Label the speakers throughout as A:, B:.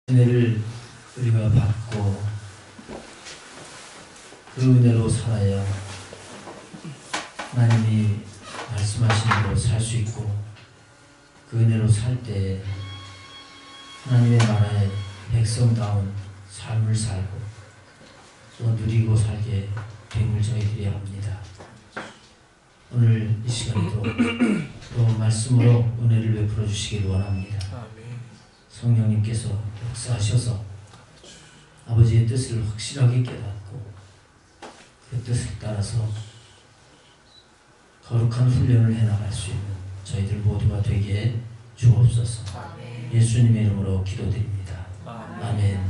A: 은혜를 우리가 받고 그 은혜로 살아야 하나님이 말씀하신 대로 살 수 있고, 그 은혜로 살 때 하나님의 나라의 백성다운 삶을 살고 또 누리고 살게 됨을 저희들이 합니다. 오늘 이 시간에도 또 말씀으로 은혜를 베풀어 주시기를 원합니다. 성령님께서 역사하셔서 아버지의 뜻을 확실하게 깨닫고 그 뜻을 따라서 거룩한 훈련을 해나갈 수 있는 저희들 모두가 되게 주옵소서. 예수님의 이름으로 기도드립니다. 아멘.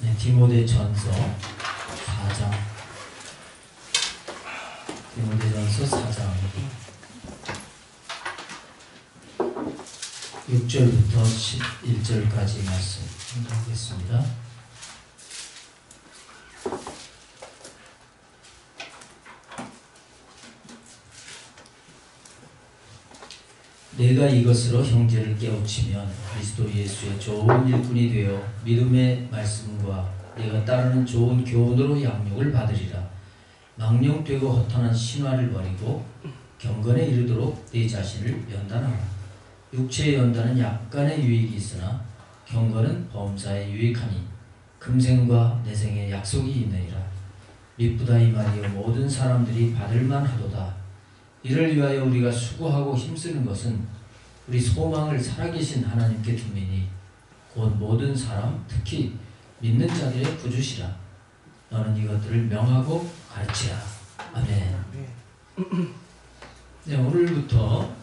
A: 네, 디모데전서 4장. 디모데전서 4장 6절부터 11절까지 말씀 공부하겠습니다. 내가 이것으로 형제를 깨우치면 그리스도 예수의 좋은 일꾼이 되어 믿음의 말씀과 내가 따르는 좋은 교훈으로 양육을 받으리라. 망령되고 허탄한 신화를 버리고 경건에 이르도록 내 자신을 연단하라. 육체의 연단은 약간의 유익이 있으나 경건은 범사에 유익하니 금생과 내생에 약속이 있느니라. 미쁘다 이 말이여 모든 사람들이 받을만 하도다. 이를 위하여 우리가 수고하고 힘쓰는 것은 우리 소망을 살아계신 하나님께 둠이니 곧 모든 사람 특히 믿는 자들의 구주시라. 너는 이것들을 명하고 가르치라. 아멘. 네, 오늘부터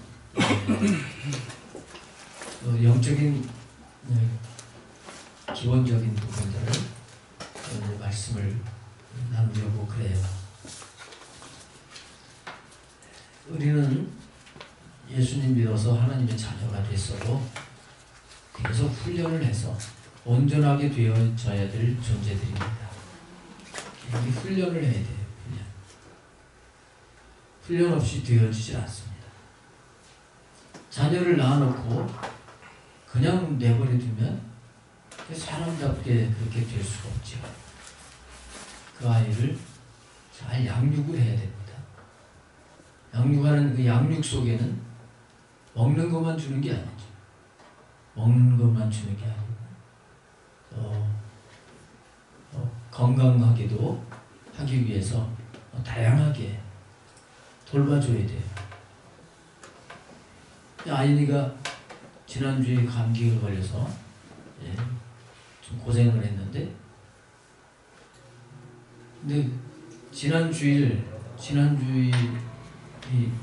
A: 영적인 기본적인 부분들을 말씀을 나누려고 그래요. 우리는 예수님 믿어서 하나님의 자녀가 됐어도 계속 훈련을 해서 온전하게 되어져야 될 존재들입니다. 이 훈련을 해야 돼요. 훈련 없이 되어지지 않습니다. 자녀를 낳아놓고 그냥 내버려 두면 사람답게 그렇게 될 수가 없죠. 그 아이를 잘 양육을 해야 됩니다. 양육하는 그 양육 속에는 먹는 것만 주는 게 아니죠. 먹는 것만 주는 게 아니고 건강하게도 하기 위해서 다양하게 돌봐줘야 돼요. 아이니가 지난주에 감기가 걸려서 좀 고생을 했는데, 근데 지난주일이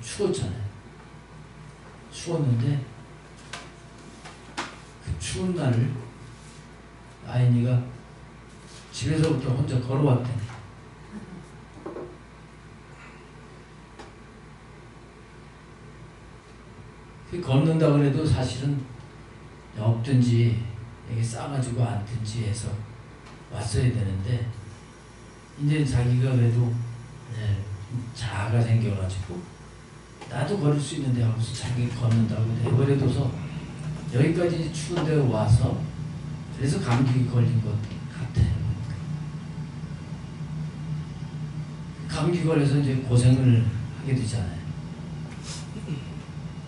A: 추웠잖아요. 추웠는데 그 추운 날을 아이니가 집에서부터 혼자 걸어왔더니 걷는다 그래도 사실은 엎든지 여기 싸가지고 앉든지 해서 왔어야 되는데, 이제 자기가 그래도 자아가 생겨가지고 나도 걸을 수 있는데 하고서 자기 걷는다고 내버려둬서 여기까지 추운데 와서 그래서 감기 걸린 것 같아요. 감기 걸려서 이제 고생을 하게 되잖아요.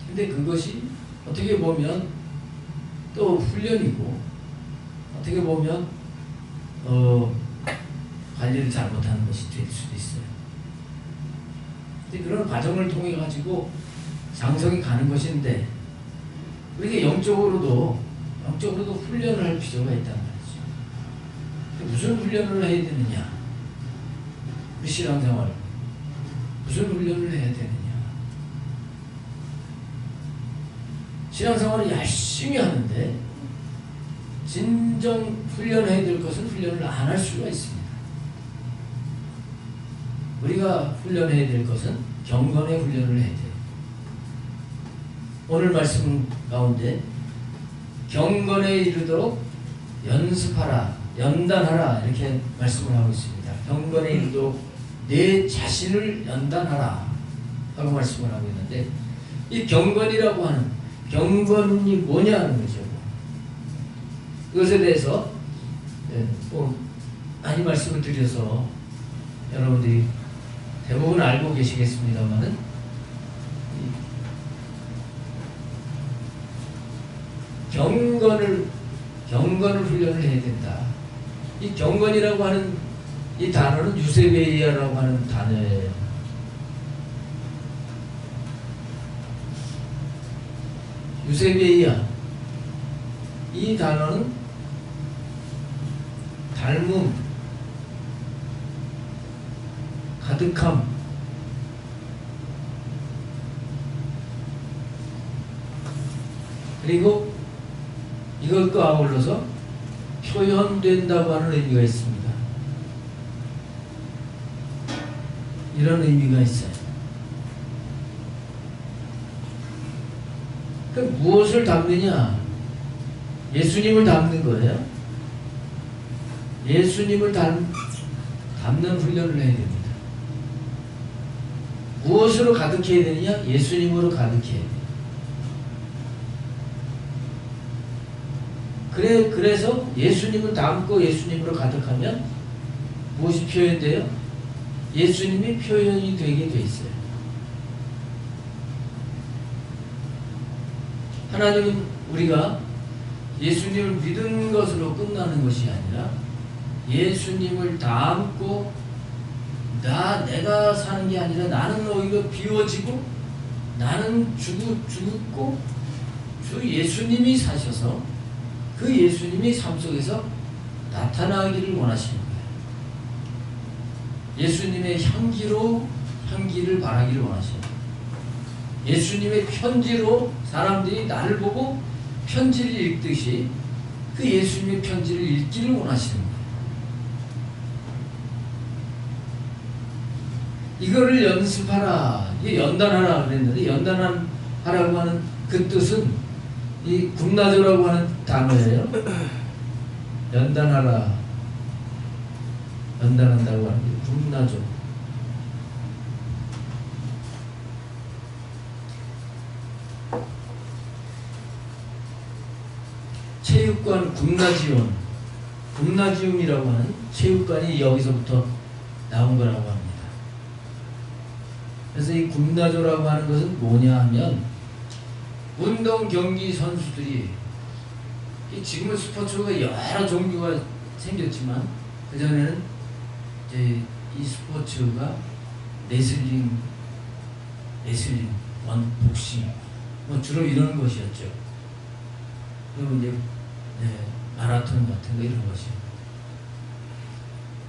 A: 근데 그것이 어떻게 보면 또 훈련이고, 어떻게 보면 관리를 잘못하는 것이 될 수도 있어요. 근데 그런 과정을 통해 가지고 장성이 가는 것인데, 우리가 영적으로도 훈련을 할 필요가 있단 말이죠. 무슨 훈련을 해야 되느냐? 우리 신앙생활 무슨 훈련을 해야 되느냐? 신앙생활을 열심히 하는데 진정 훈련해야 될 것은 훈련을 안 할 수가 있습니다. 우리가 훈련해야 될 것은 경건의 훈련을 해야 돼요. 오늘 말씀 가운데 경건에 이르도록 연습하라, 연단하라 이렇게 말씀을 하고 있습니다. 경건에 이르도록 내 자신을 연단하라 하고 말씀을 하고 있는데, 이 경건이라고 하는 경건이 뭐냐는 거죠. 이것에 대해서 많이 말씀을 드려서 여러분들이 대부분 알고 계시겠습니다만은 경건을 훈련을 해야 된다. 이 경건이라고 하는 이 단어는 유세베이아라고 하는 단어예요. 유세베이아, 이 단어는 닮음, 가득함, 그리고 이것과 아울러서 표현된다고 하는 의미가 있습니다. 이런 의미가 있어요. 그 무엇을 담느냐? 예수님을 담는 거예요. 예수님을 담는 훈련을 해야 됩니다. 무엇으로 가득해야 되느냐? 예수님으로 가득해야 돼요. 그래서 예수님을 담고 예수님으로 가득하면 무엇이 표현돼요? 예수님이 표현이 되게 돼 있어요. 하나님은 우리가 예수님을 믿은 것으로 끝나는 것이 아니라 예수님을 담고 내가 사는 게 아니라 나는 오히려 비워지고 나는 죽고 주 예수님이 사셔서 그 예수님이 삶 속에서 나타나기를 원하시는 거예요. 예수님의 향기를 바라기를 원하셔요. 예수님의 편지로 사람들이 나를 보고 편지를 읽듯이 그 예수님의 편지를 읽기를 원하시는 거예요. 이거를 연습하라, 이게 연단하라 그랬는데, 연단하라고 하는 그 뜻은 이 굽나조라고 하는 단어예요. 연단하라, 연단한다고 하는 게 굽나조. 체육관 굽나지움이라고 하는 체육관이 여기서부터 나온 거라고 합니다. 그래서 이 굽나조라고 하는 것은 뭐냐 하면 운동 경기 선수들이 지금은 스포츠가 여러 종류가 생겼지만 그전에는 이제 이 스포츠가 레슬링, 복싱 주로 이런 것이었죠. 그리고 이제 마라톤 같은 거 이런 것이요.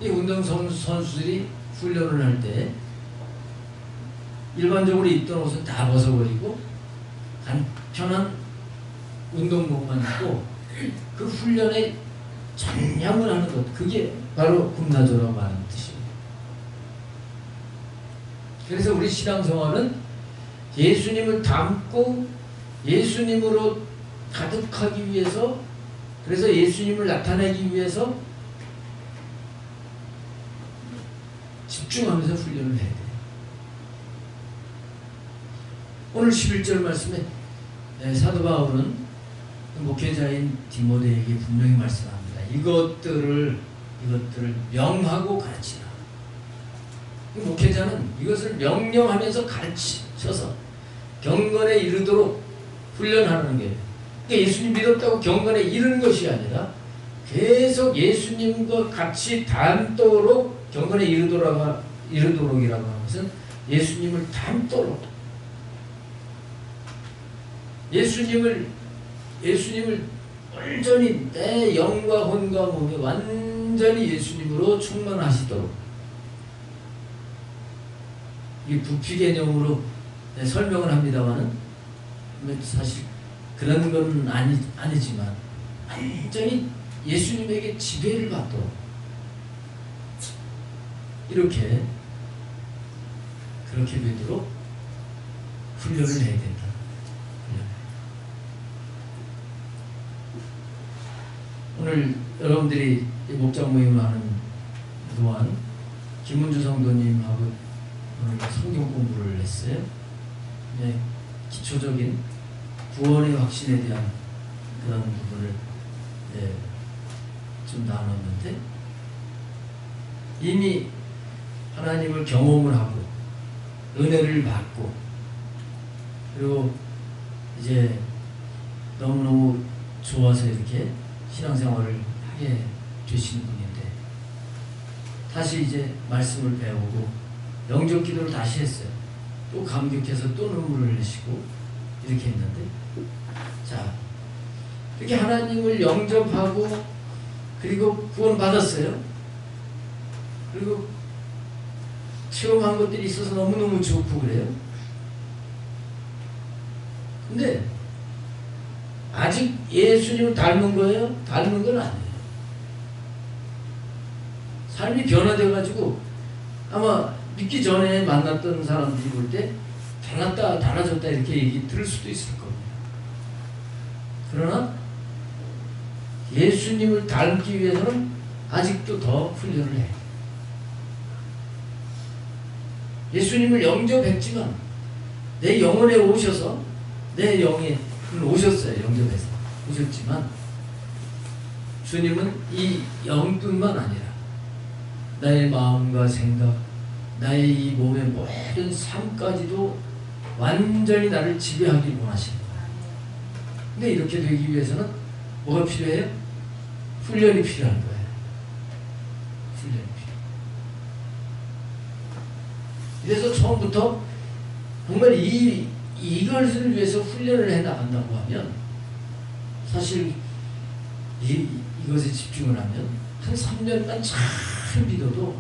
A: 이 운동 선수들이 훈련을 할 때 일반적으로 입던 옷은 다 벗어버리고 간편한 운동복만 입고 그 훈련에 전념을 하는 것, 그게 바로 굽나조라고 하는 뜻이에요. 그래서 우리 신앙생활은 예수님을 담고 예수님으로 가득하기 위해서, 그래서 예수님을 나타내기 위해서 집중하면서 훈련을 해야 돼요. 오늘 11절 말씀에 사도 바울은 목회자인 디모데에게 분명히 말씀합니다. 이것들을 명하고 가르치라. 목회자는 이것을 명령하면서 가르쳐서 경건에 이르도록 훈련하는 거예요. 그러니까 예수님 믿었다고 경건에 이르는 것이 아니라 계속 예수님과 같이 닮도록, 경건에 이르도록이라고 하는 것은 예수님을 닮도록, 예수님을 완전히 내 영과 혼과 몸에 완전히 예수님으로 충만하시도록, 이 부피 개념으로 설명을 합니다만은 사실 그런 건 아니지만 완전히 예수님에게 지배를 받도록 그렇게 되도록 훈련을 해야 된다. 오늘 여러분들이 목장 모임을 하는 동안 김문주 성도님하고 오늘 성경 공부를 했어요. 기초적인 구원의 확신에 대한 그런 부분을 20년쯤 나눴는데 이미 하나님을 경험을 하고 은혜를 받고 그리고 이제 너무너무 좋아서 이렇게 신앙생활을 하게 되신 분인데 다시 이제 말씀을 배우고 영접 기도를 다시 했어요. 또 감격해서 또 눈물을 흘리시고 이렇게 했는데 자 이렇게 하나님을 영접하고 그리고 구원 받았어요. 그리고 체험한 것들이 있어서 너무너무 좋고 그래요. 근데 아직 예수님을 닮은 거예요? 닮은 건 아니에요. 삶이 변화돼가지고 아마 믿기 전에 만났던 사람들이 볼 때 달랐다 달라졌다 이렇게 얘기 들을 수도 있을 겁니다. 그러나 예수님을 닮기 위해서는 아직도 더 훈련을 해요. 예수님을 영접했지만 내 영혼에 오셔서 내 영에 오셨어요. 영접해서 오셨지만 주님은 이 영뿐만 아니라 나의 마음과 생각 나의 이 몸의 모든 삶까지도 완전히 나를 지배하길 원하시는 거예요. 근데 이렇게 되기 위해서는 뭐가 필요해요? 훈련이 필요한 거예요. 훈련이 필요해요. 그래서 처음부터 정말 이것을 위해서 훈련을 해 나간다고 하면 사실 이것에 집중을 하면 한 3년만 잘 믿어도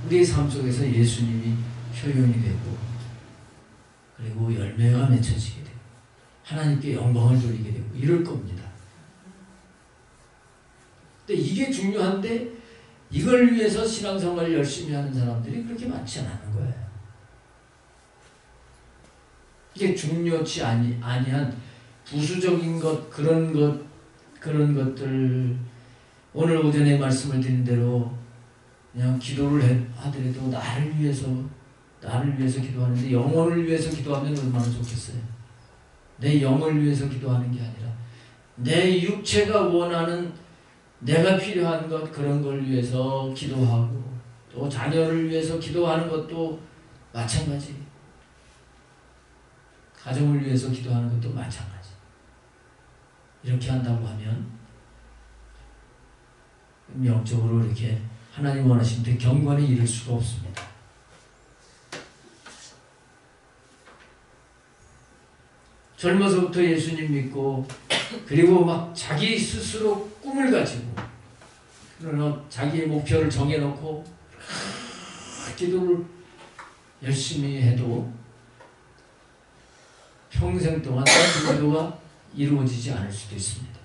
A: 우리의 삶 속에서 예수님이 표현이 되고 그리고 열매가 맺혀지게 되고 하나님께 영광을 돌리게 되고 이럴 겁니다. 근데 이게 중요한데 이걸 위해서 신앙생활을 열심히 하는 사람들이 그렇게 많지 않은 거예요. 이게 중요치 아니한 부수적인 것 그런 것들 오늘 오전에 말씀을 드린 대로 그냥 기도를 하더라도 나를 위해서 기도하는데 영혼을 위해서 기도하면 얼마나 좋겠어요. 내 영을 위해서 기도하는 게 아니라 내 육체가 원하는 내가 필요한 것 그런 걸 위해서 기도하고 또 자녀를 위해서 기도하는 것도 마찬가지. 가정을 위해서 기도하는 것도 마찬가지. 이렇게 한다고 하면 영적으로 이렇게 하나님 원하신 데 경건에 이를 수가 없습니다. 젊어서부터 예수님 믿고 그리고 막 자기 스스로 꿈을 가지고 그러나 자기의 목표를 정해놓고 기도를 열심히 해도 평생 동안 그 기도가 이루어지지 않을 수도 있습니다.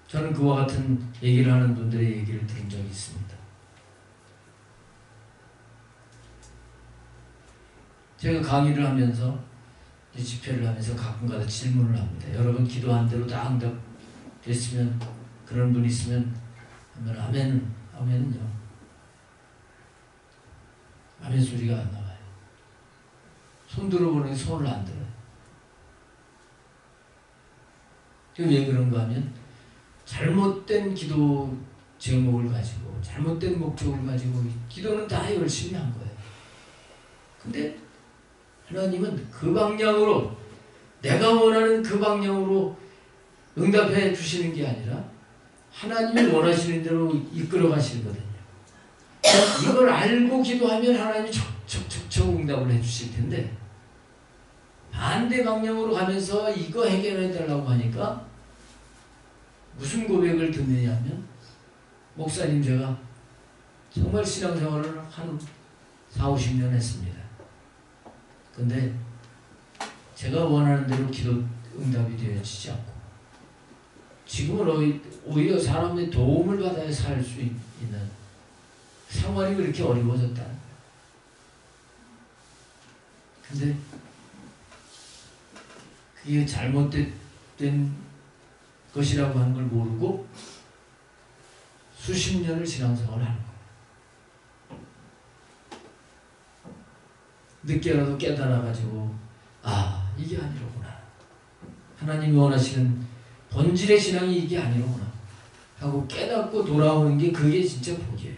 A: 저는 그와 같은 얘기를 하는 분들의 얘기를 들은 적이 있습니다. 제가 강의를 하면서 집회를 하면서 가끔가다 질문을 합니다. 여러분 기도한 대로 다 응답됐으면 그런 분 있으면 하면 아멘은요. 아멘 소리가 안 나와요. 손 들어보는 게 손을 안 들어요. 왜 그런가 하면 잘못된 기도 제목을 가지고 잘못된 목적을 가지고 기도는 다 열심히 한 거예요. 근데 하나님은 그 방향으로 내가 원하는 그 방향으로 응답해 주시는 게 아니라 하나님이 원하시는 대로 이끌어 가시거든요. 이걸 알고 기도하면 하나님이 척척척척 응답을 해 주실 텐데 반대 방향으로 가면서 이거 해결해 달라고 하니까 무슨 고백을 듣느냐면 목사님 제가 정말 신앙생활을 한 40-50년 했습니다. 근데 제가 원하는 대로 기도 응답이 되어지지 않고 지금은 오히려 사람의 도움을 받아야 살 수 있는 상황이 그렇게 어려워졌다. 근데 그게 잘못된 것이라고 하는 걸 모르고 수십 년을 신앙생활을 하는 거예요. 늦게라도 깨달아가지고 이게 아니로구나. 하나님이 원하시는 본질의 신앙이 이게 아니로구나 하고 깨닫고 돌아오는 게 그게 진짜 복이에요.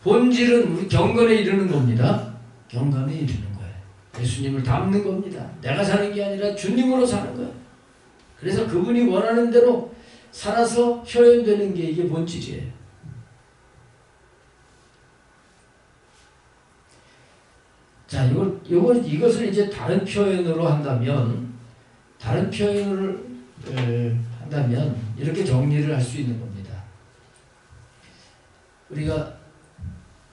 A: 본질은 우리 경건에 이르는 겁니다. 경건에 이르는 거예요. 예수님을 닮는 겁니다. 내가 사는 게 아니라 주님으로 사는 거예요. 그래서 그분이 원하는 대로 살아서 표현되는 게 이게 본질이에요. 자, 이것을 이제 다른 표현으로 한다면, 이렇게 정리를 할 수 있는 겁니다. 우리가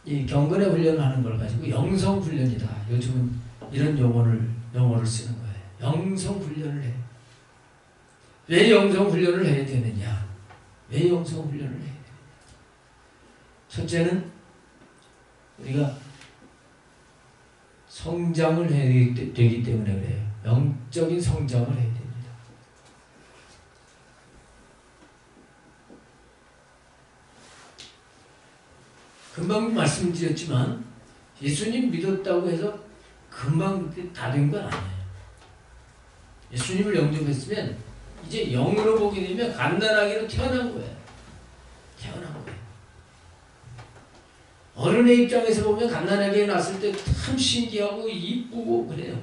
A: 이 경건의 훈련을 하는 걸 가지고 영성 훈련이다. 요즘은 이런 용어를 쓰는 거예요. 영성 훈련을 해. 왜 영성 훈련을 해야 되느냐? 왜 영성 훈련을 해야 되느냐? 첫째는 우리가 성장을 해야 되기 때문에 그래요. 영적인 성장을 해야 됩니다. 금방 말씀드렸지만 예수님 믿었다고 해서 금방 다 된 건 아니에요. 예수님을 영접했으면 이제 영으로 보게 되면 갓난아기로 태어난 거예요. 태어난 거예요. 어른의 입장에서 보면 갓난아기가 났을 때 참 신기하고 이쁘고 그래요.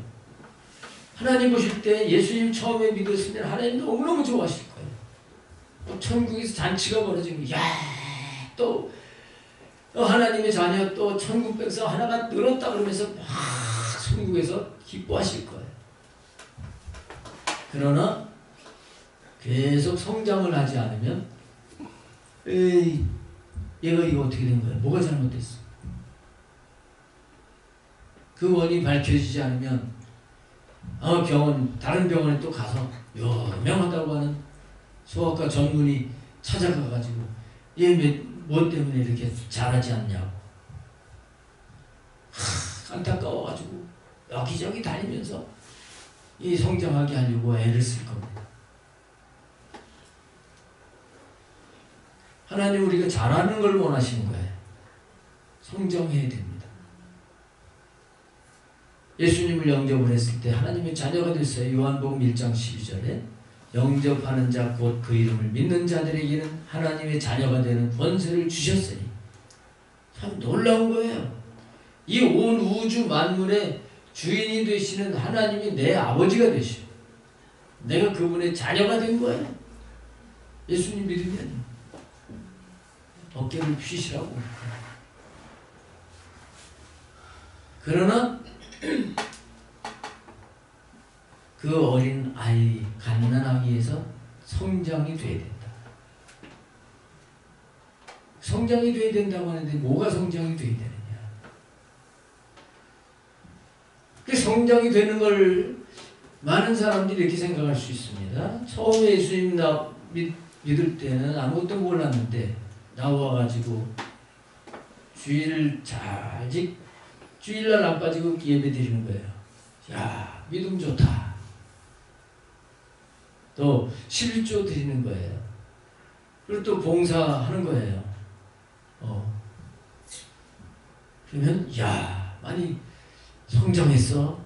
A: 하나님 보실 때 예수님 처음에 믿었으면 하나님 너무너무 좋아하실 거예요. 또 천국에서 잔치가 벌어지면 또 하나님의 자녀 또 천국 백성 하나가 늘었다 그러면서 막 천국에서 기뻐하실 거예요. 그러나 계속 성장을 하지 않으면 얘가 이거 어떻게 된 거야? 뭐가 잘못됐어? 그 원인이 밝혀지지 않으면 다른 병원에 또 가서 유명하다고 하는 소아과 전문의 찾아가가지고 얘 뭐 때문에 이렇게 잘하지 않냐고 안타까워가지고 여기저기 다니면서 이 성장하게 하려고 애를 쓸 겁니다. 하나님 우리가 잘하는 걸 원하시는 거예요. 성장해야 됩니다. 예수님을 영접을 했을 때 하나님의 자녀가 됐어요. 요한복음 1장 12절에 영접하는 자 곧 그 이름을 믿는 자들에게는 하나님의 자녀가 되는 권세를 주셨으니 참 놀라운 거예요. 이 온 우주 만물의 주인이 되시는 하나님이 내 아버지가 되시고 내가 그분의 자녀가 된 거예요. 예수님 믿으면 어깨를 펴시라고. 그러나 그 어린 아이 갓난아기에서 성장이 돼야 된다. 성장이 돼야 된다고 하는데 뭐가 성장이 돼야 되느냐? 그 성장이 되는 걸 많은 사람들이 이렇게 생각할 수 있습니다. 처음에 예수님 믿을 때는 아무것도 몰랐는데 나와가지고 주일날 안 빠지고 예배 드리는 거예요. 야, 믿음 좋다. 또 11조 드리는 거예요. 그리고 또 봉사하는 거예요. 그러면 많이 성장했어.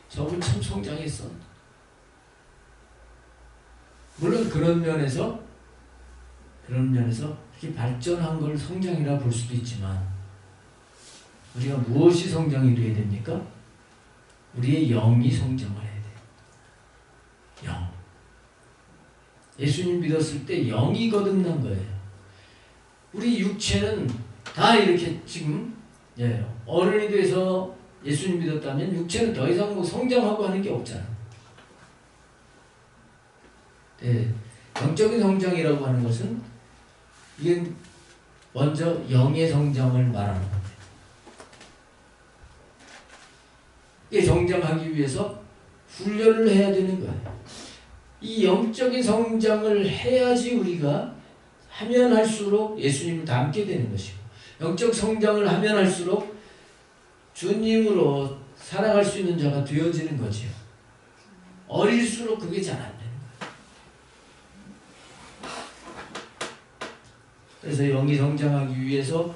A: 저분 참 성장했어. 물론 그런 면에서 이렇게 발전한 걸 성장이라 볼 수도 있지만 우리가 무엇이 성장이 되어야 됩니까? 우리의 영이 성장을 해야 돼요. 영. 예수님 믿었을 때 영이 거듭난 거예요. 우리 육체는 다 이렇게 지금 어른이 돼서 예수님 믿었다면 육체는 더 이상 뭐 성장하고 하는 게 없잖아. 영적인 성장이라고 하는 것은 이게 먼저 영의 성장을 말하는 겁니다. 이게 성장하기 위해서 훈련을 해야 되는 거예요. 이 영적인 성장을 해야지 우리가 하면 할수록 예수님을 닮게 되는 것이고 영적 성장을 하면 할수록 주님으로 살아갈 수 있는 자가 되어지는 거지요. 어릴수록 그게 잘 안 되는 거예요. 그래서 영이 성장하기 위해서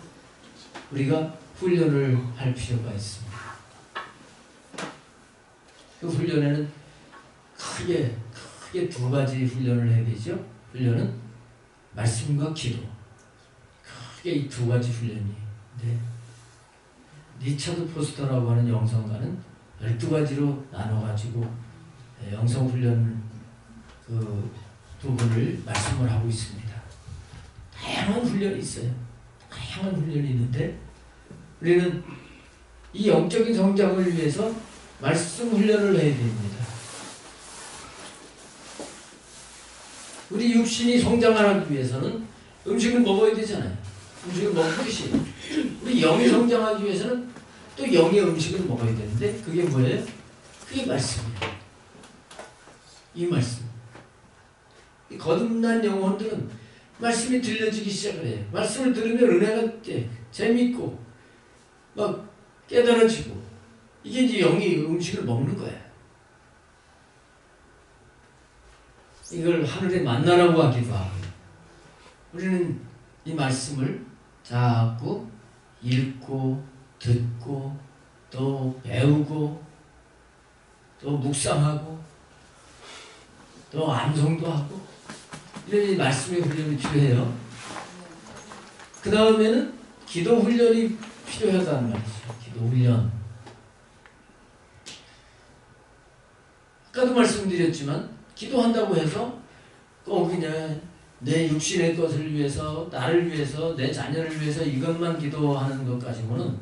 A: 우리가 훈련을 할 필요가 있습니다. 그 훈련에는 크게 두 가지 훈련을 해야 되죠. 훈련은 말씀과 기도. 크게 이 두 가지 훈련이. 네. 리차드 포스터라고 하는 영성가는 12가지로 나눠가지고 영성훈련 그 부분을 말씀을 하고 있습니다. 다양한 훈련이 있어요. 다양한 훈련이 있는데 우리는 이 영적인 성장을 위해서 말씀 훈련을 해야 됩니다. 우리 육신이 성장하기 위해서는 음식을 먹어야 되잖아요. 음식을 먹듯이 우리 영이 성장하기 위해서는 또 영의 음식을 먹어야 되는데 그게 뭐예요? 그게 말씀이에요. 이 말씀. 이 거듭난 영혼들은 말씀이 들려지기 시작을 해요. 말씀을 들으면 은혜가 재밌고 막 깨달아지고 이게 이제 영이 음식을 먹는 거야. 이걸 하늘의 만나라고 하기도 하고 우리는 이 말씀을 자꾸 읽고 듣고 또 배우고 또 묵상하고 또 암송도 하고 이런 말씀의 훈련이 필요해요. 그 다음에는 기도 훈련이 필요하다는 말이죠. 기도 훈련. 아까도 말씀드렸지만 기도한다고 해서 꼭 그냥 내 육신의 것을 위해서 나를 위해서 내 자녀를 위해서 이것만 기도하는 것 가지고는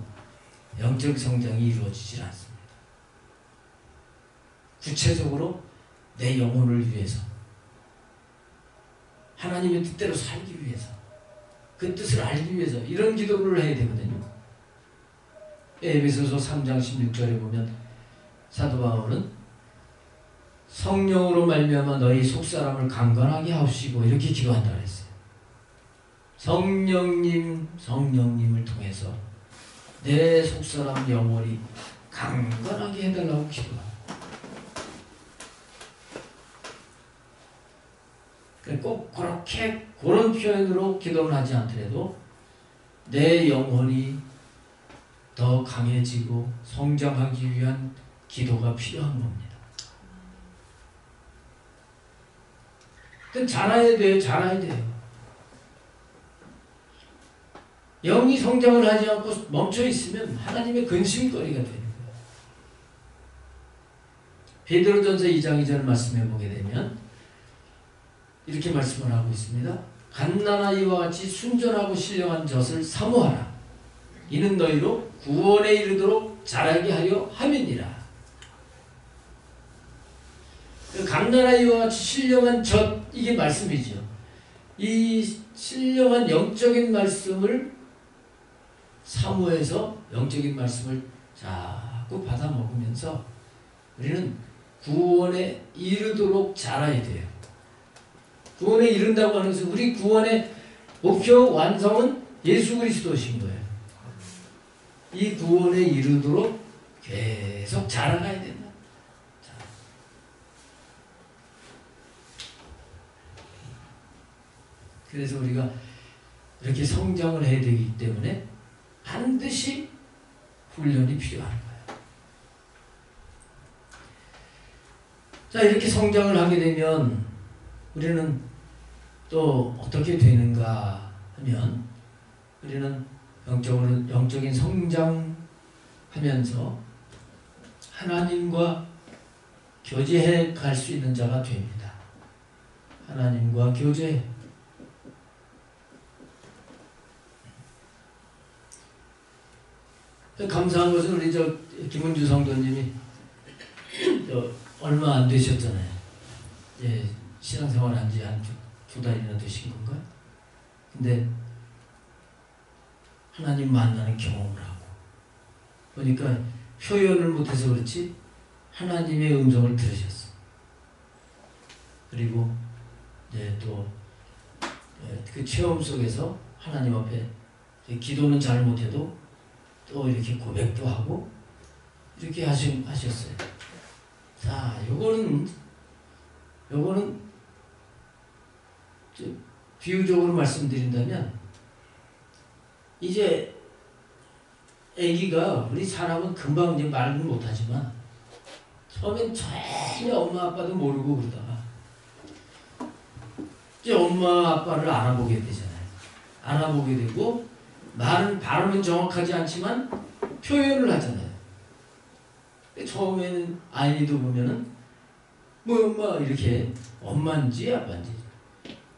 A: 영적 성장이 이루어지질 않습니다. 구체적으로 내 영혼을 위해서 하나님의 뜻대로 살기 위해서 그 뜻을 알기 위해서 이런 기도를 해야 되거든요. 에베소서 3장 16절에 보면 사도 바울은 성령으로 말미암아 너희 속사람을 강건하게 하시고 이렇게 기도한다 그랬어요. 성령님을 통해서 내 속사람 영혼이 강건하게 해달라고 기도합니다. 꼭 그렇게 그런 표현으로 기도를 하지 않더라도 내 영혼이 더 강해지고 성장하기 위한 기도가 필요한 겁니다. 자라야 돼요. 자라야 돼요. 영이 성장을 하지 않고 멈춰 있으면 하나님의 근심거리가 되는 거예요. 베드로전서 2장 2절 말씀해 보게 되면 이렇게 말씀을 하고 있습니다. 갓난아 이와 같이 순전하고 신령한 젖을 사모하라. 이는 너희로 구원에 이르도록 자라게 하려 함이니라. 갓난아 이와 같이 신령한 젖, 이게 말씀이죠. 이 신령한 영적인 말씀을 사모해서 영적인 말씀을 자꾸 받아 먹으면서 우리는 구원에 이르도록 자라야 돼요. 구원에 이른다고 하는 것은 우리 구원의 목표 완성은 예수 그리스도신 거예요. 이 구원에 이르도록 계속 자라가야 된다. 그래서 우리가 이렇게 성장을 해야 되기 때문에 반드시 훈련이 필요한 거예요. 자, 이렇게 성장을 하게 되면 우리는 또 어떻게 되는가 하면 우리는 영적인 성장하면서 하나님과 교제해 갈 수 있는 자가 됩니다. 하나님과 교제. 감사한 것은 우리 김은주 성도님이 얼마 안 되셨잖아요. 예, 신앙생활 한 지 한 두 달이나 되신 건가요? 근데 하나님 만나는 경험을 하고 보니까 표현을 못해서 그렇지 하나님의 음성을 들으셨어. 그리고 또 그 체험 속에서 하나님 앞에 기도는 잘 못해도 또 이렇게 고백도 하고 이렇게 하셨어요. 자, 요거는 비유적으로 말씀드린다면 이제 아기가 우리 사람은 금방 이제 말은 못하지만 처음엔 전혀 엄마 아빠도 모르고 그러다가 이제 엄마 아빠를 알아보게 되잖아요. 알아보게 되고 발음은 정확하지 않지만 표현을 하잖아요. 처음에는 아이도 보면은 뭐 엄마 이렇게 엄마인지 아빠인지.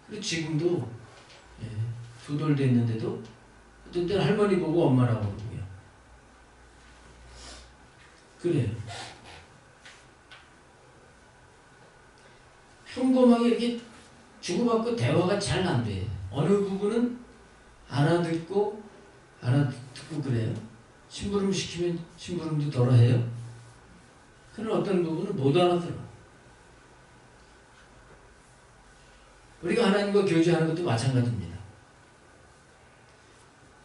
A: 그리고 지금도 2돌 됐는데도 어떤 때는 할머니 보고 엄마라고 그러고요. 그래요. 평범하게 이렇게 주고받고 대화가 잘 안 돼요. 어느 부분은 알아듣고 그래요. 심부름 시키면 심부름도 덜어 해요. 그런 어떤 부분은 못 알아들어. 우리가 하나님과 교제하는 것도 마찬가지입니다.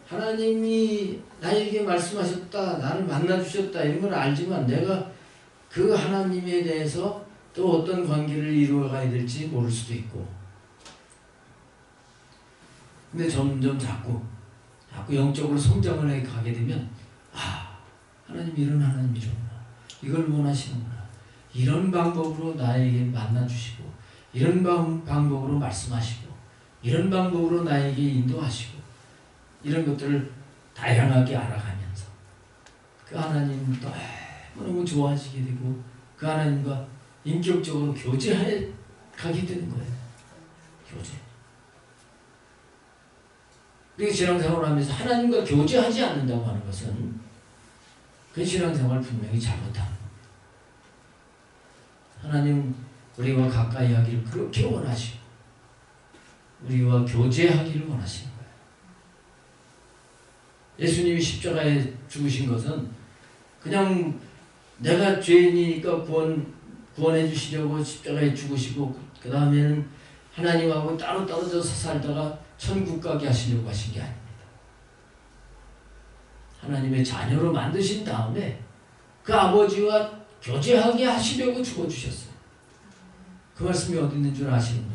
A: 하나님이 나에게 말씀하셨다, 나를 만나주셨다 이런 걸 알지만 내가 그 하나님에 대해서 또 어떤 관계를 이루어가야 될지 모를 수도 있고, 근데 점점 자꾸 영적으로 성장을 해 가게 되면 하나님 이런 하나님이구나, 이걸 원하시는구나, 이런 방법으로 나에게 만나주시고 이런 방법으로 말씀하시고 이런 방법으로 나에게 인도하시고 이런 것들을 다양하게 알아가면서 그 하나님 너무 좋아하시게 되고 그 하나님과 인격적으로 교제해 가게 되는 거예요. 교제. 우리가 신앙생활을 하면서 하나님과 교제하지 않는다고 하는 것은 그 신앙생활을 분명히 잘못하는 겁니다. 하나님 우리와 가까이 하기를 그렇게 원하시고 우리와 교제하기를 원하시는 거예요. 예수님이 십자가에 죽으신 것은 그냥 내가 죄인이니까 구원해 주시려고 십자가에 죽으시고 그 다음에는 하나님하고 따로 떨어져서 살다가 천국 가게 하시려고 하신 게 아닙니다. 하나님의 자녀로 만드신 다음에 그 아버지와 교제하게 하시려고 죽어주셨어요. 그 말씀이 어디 있는 줄 아시는 분?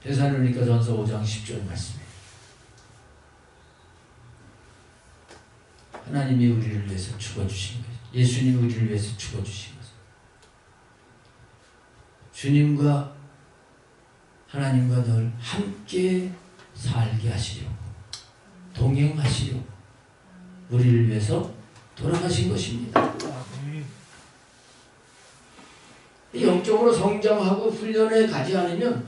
A: 데살로니가전서 5장 10절 말씀이에요. 하나님이 우리를 위해서 죽어주신 거예요. 예수님이 우리를 위해서 죽어주신 거죠. 주님과 하나님과 늘 함께 살게 하시려고, 동행하시려고 우리를 위해서 돌아가신 것입니다. 영적으로 성장하고 훈련에 가지 않으면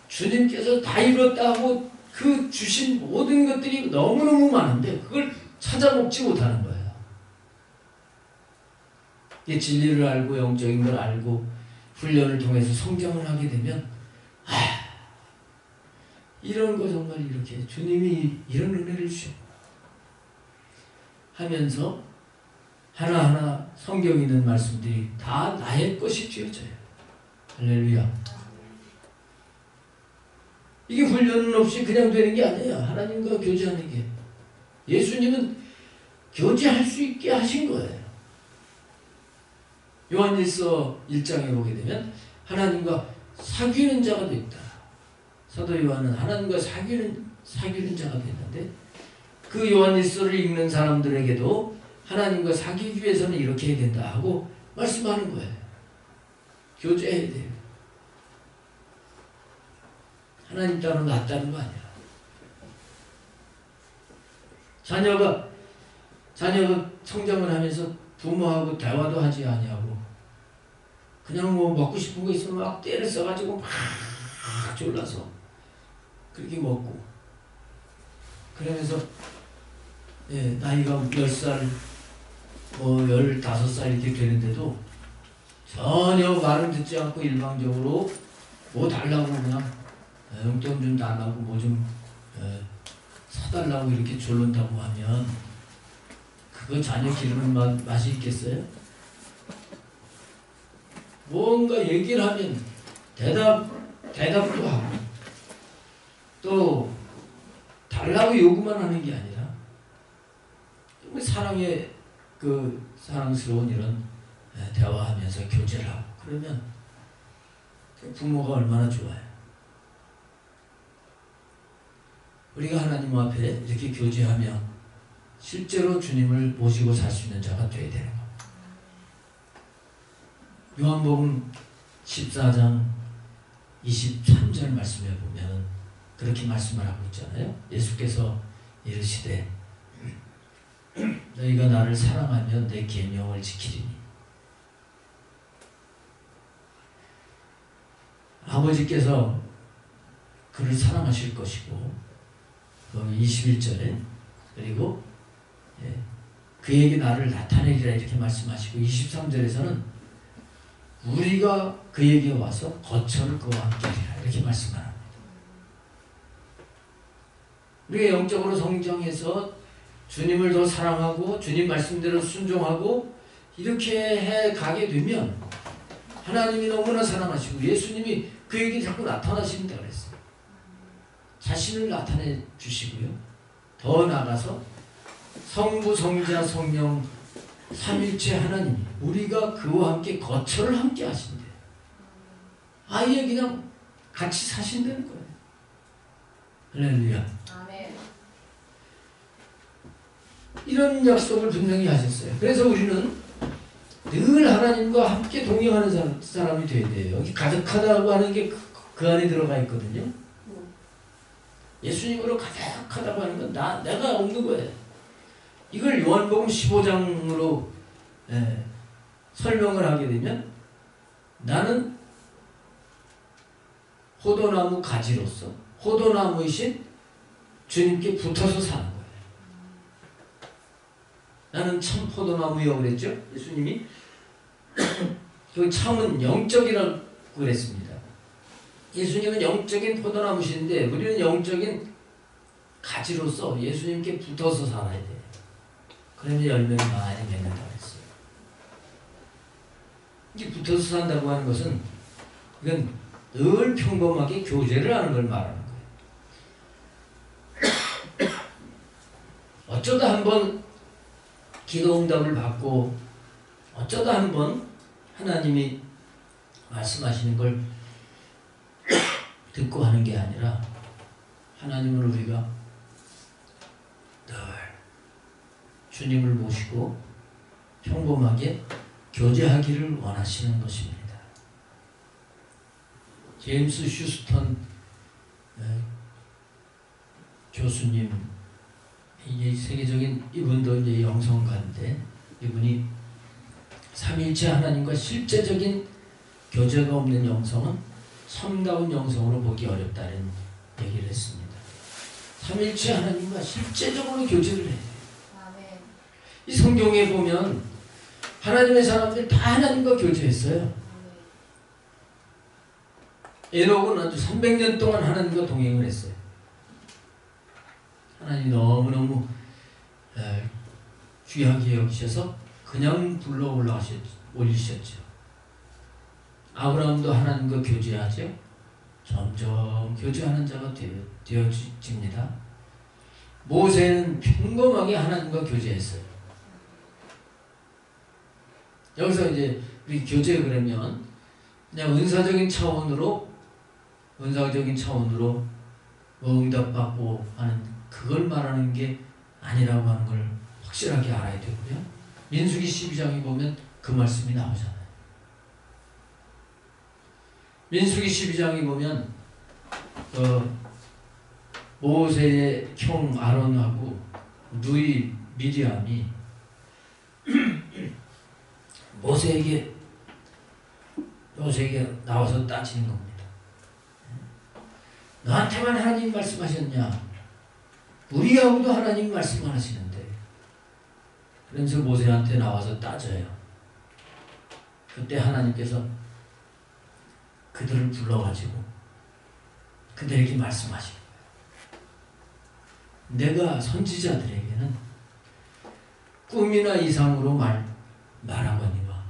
A: 주님께서 다 이뤘다고 그 주신 모든 것들이 너무너무 많은데 그걸 찾아먹지 못하는 거예요. 이 진리를 알고 영적인 걸 알고 훈련을 통해서 성장을 하게 되면 이런 거 정말 이렇게 주님이 이런 은혜를 주셨구나 하면서 하나하나 성경에 있는 말씀들이 다 나의 것이 되어져요. 할렐루야. 이게 훈련 없이 그냥 되는 게 아니에요. 하나님과 교제하는 게. 예수님은 교제할 수 있게 하신 거예요. 요한일서 1장에 보게 되면 하나님과 사귀는 자가 됐다. 사도 요한은 하나님과 사귀는 자가 됐는데 그 요한일서를 읽는 사람들에게도 하나님과 사귀기 위해서는 이렇게 해야 된다 하고 말씀하는 거예요. 교제해야 돼요. 하나님 따로 나 따른 거 아니야. 자녀가 성장을 하면서 부모하고 대화도 하지 아니하고 그냥 뭐 먹고 싶은 거 있으면 막 때를 써가지고 막 졸라서 그렇게 먹고 그러면서 나이가 10살 뭐 15살 이렇게 되는데도 전혀 말은 듣지 않고 일방적으로 뭐 달라고 그냥 용돈 좀 달라고 뭐 좀 사달라고 이렇게 졸른다고 하면 그거 자녀 기르는 맛이 있겠어요? 뭔가 얘기를 하면 대답도 하고 또 달라고 요구만 하는 게 아니라 사랑의 사랑스러운 이런 대화하면서 교제를 하고 그러면 부모가 얼마나 좋아요. 우리가 하나님 앞에 이렇게 교제하며 실제로 주님을 모시고 살 수 있는 자가 되어야 되는 겁니다. 요한복음 14장 23절 말씀에 보면 그렇게 말씀을 하고 있잖아요. 예수께서 이르시되 너희가 나를 사랑하면 내 계명을 지키리니 아버지께서 그를 사랑하실 것이고 21절에 그리고 그에게 나를 나타내리라 이렇게 말씀하시고 23절에서는 우리가 그에게 와서 거처를 그와 함께 하리라 이렇게 말씀합니다. 우리가 영적으로 성장해서 주님을 더 사랑하고 주님 말씀대로 순종하고 이렇게 해 가게 되면 하나님이 너무나 사랑하시고 예수님이 그에게 자꾸 나타나신다 그랬어요. 자신을 나타내 주시고요. 더 나아가서 성부, 성자, 성령 삼일체 하나님이 우리가 그와 함께 거처를 함께 하신대요. 아예 그냥 같이 사신다는 거예요. 할렐루야.
B: 아멘.
A: 이런 약속을 분명히 하셨어요. 그래서 우리는 늘 하나님과 함께 동행하는 사람이 되어야 돼요. 여기 가득하다고 하는 게 그 안에 들어가 있거든요. 예수님으로 가득하다고 하는 건 내가 없는 거예요. 이걸 요한복음 15장으로 설명을 하게 되면 나는 포도나무 가지로서 포도나무이신 주님께 붙어서 사는 거예요. 나는 참 포도나무여 그랬죠? 예수님이 그 참은 영적이라고 그랬습니다. 예수님은 영적인 포도나무신데 우리는 영적인 가지로서 예수님께 붙어서 살아야 돼요. 그러면 열매를 많이 맺는다고 했어요. 이게 붙어서 산다고 하는 것은 이건 늘 평범하게 교제를 하는 걸 말하는 거예요. 어쩌다 한번 기도 응답을 받고 어쩌다 한번 하나님이 말씀하시는 걸 듣고 하는 게 아니라 하나님을 우리가 늘 주님을 모시고 평범하게 교제하기를 원하시는 것입니다. 제임스 슈스턴 교수님, 이게 세계적인 이분도 이제 영성가인데 이분이 삼일체 하나님과 실제적인 교제가 없는 영성은 참다운 영성으로 보기 어렵다는 얘기를 했습니다. 삼일체 하나님과 실제적으로 교제를 해야 돼요. 이 성경에 보면 하나님의 사람들 다 하나님과 교제했어요. 에녹은 아주 300년 동안 하나님과 동행을 했어요. 하나님 너무너무 귀하게 여기셔서 그냥 불러 올리셨죠. 아브라함도 하나님과 교제하죠. 점점 교제하는 자가 되어집니다. 모세는 평범하게 하나님과 교제했어요. 여기서 이제 우리 교제 그러면 그냥 은사적인 차원으로 뭐 응답받고 하는 그걸 말하는 게 아니라고 하는 걸 확실하게 알아야 되고요. 민수기 12장에 보면 그 말씀이 나오잖아요. 민수기 12장에 보면 모세의 형 아론하고 누이 미리암이 모세에게 나와서 따지는 겁니다. 너한테만 하나님 말씀하셨냐? 우리하고도 하나님 말씀하시는데. 그러면서 모세한테 나와서 따져요. 그때 하나님께서 그들을 불러가지고 그들에게 말씀하시는 거예요. 내가 선지자들에게는 꿈이나 이상으로 말하거니와